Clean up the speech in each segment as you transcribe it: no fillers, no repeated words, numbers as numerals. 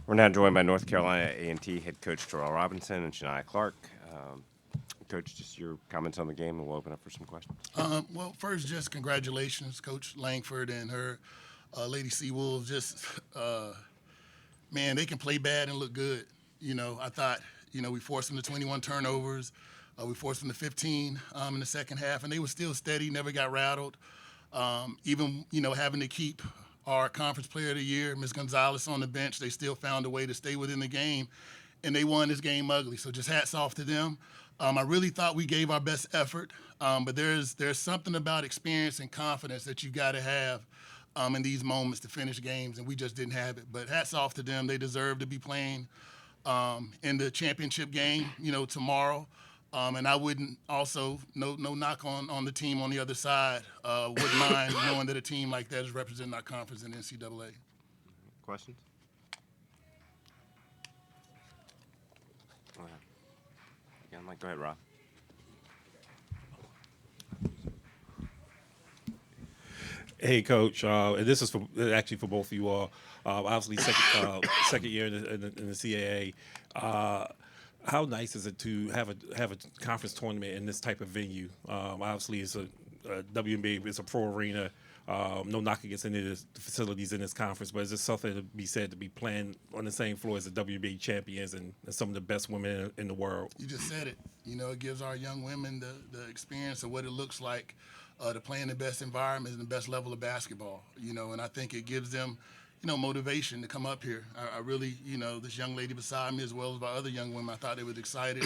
We're now joined by North Carolina A&T head coach Terrell Robinson and Shania Clark. Coach, just your comments on the game, and we'll open up for some questions. Well, first, just congratulations, Coach Langford and her Lady Seawolves. Just, man, they can play bad and look good. I thought, we forced them to 21 turnovers. We forced them to 15 in the second half, and they were still steady, never got rattled. Even, having to keep our Conference Player of the Year, Ms. Gonzalez, on the bench, they still found a way to stay within the game, and they won this game ugly. So just hats off to them. I really thought we gave our best effort, but there's something about experience and confidence that you got to have in these moments to finish games, and we just didn't have it. But hats off to them. They deserve to be playing in the championship game, tomorrow. And I wouldn't also, no knock on the team on the other side, wouldn't mind knowing that a team like that is representing our conference in the NCAA. Questions? Go ahead. Yeah, Mike, go ahead, Rob. Hey, Coach, and this is actually for both of you all. Obviously, second year in the CAA. How nice is it to have a conference tournament in this type of venue? Obviously, it's a WBB, it's a pro arena. No knock against any of the facilities in this conference, but it's just something to be said to be playing on the same floor as the WBA champions and some of the best women in the world. You just said it. It gives our young women the experience of what it looks like to play in the best environment and the best level of basketball. And I think it gives them, motivation to come up here. I really, this young lady beside me, as well as my other young women, I thought they were excited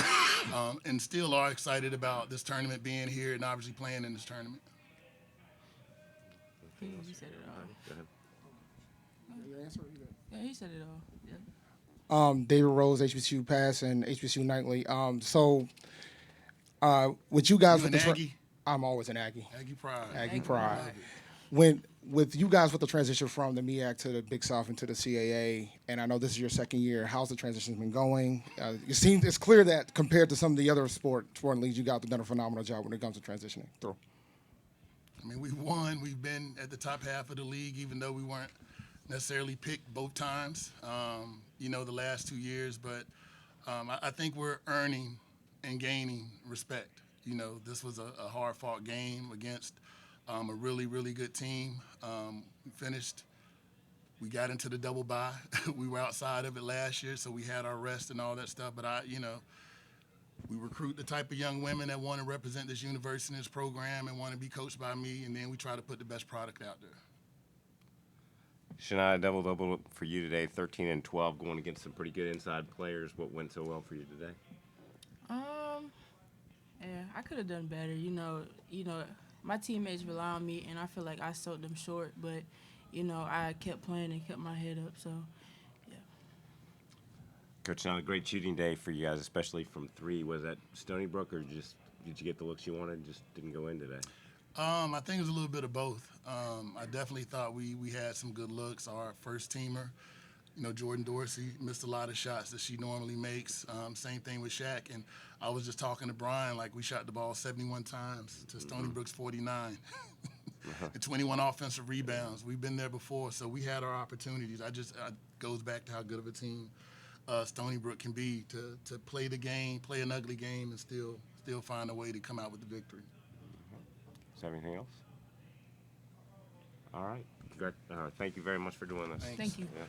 and still are excited about this tournament being here and obviously playing in this tournament. He said it all. Go ahead. Yeah, he said it all. Yeah. David Rose, HBCU Pass and HBCU Nightly. With you guys You with an the Aggie? I'm always an Aggie. Aggie Pride. Aggie Aggie Pride. Pride. With you guys with the transition from the MEAC to the Big South and to the CAA, and I know this is your second year, how's the transition been going? It's clear that compared to some of the other sporting leagues, you guys have done a phenomenal job when it comes to transitioning through. I mean, we've won. We've been at the top half of the league, even though we weren't necessarily picked both times, the last 2 years. But I think we're earning and gaining respect. This was a hard-fought game against a really, really good team. We got into the double bye. We were outside of it last year, so we had our rest and all that stuff. But we recruit the type of young women that want to represent this university and this program and want to be coached by me, and then we try to put the best product out there. Shania, double-double for you today, 13 and 12, going against some pretty good inside players. What went so well for you today? Yeah, I could have done better. My teammates rely on me, and I feel like I sold them short. But, I kept playing and kept my head up. So, yeah. Coach, not a great shooting day for you guys, especially from three. Was that Stony Brook, or did you get the looks you wanted and just didn't go in today? I think it was a little bit of both. I definitely thought we had some good looks. Our first teamer, Jordan Dorsey, missed a lot of shots that she normally makes. Same thing with Shaq. And I was just talking to Brian, like we shot the ball 71 times to Stony Brook's 49. And 21 offensive rebounds. We've been there before, so we had our opportunities. It goes back to how good of a team Stony Brook can be to play the game, play an ugly game, and still find a way to come out with the victory. Is there anything else? All right. Thank you very much for doing this. Thanks. Thank you. Yeah.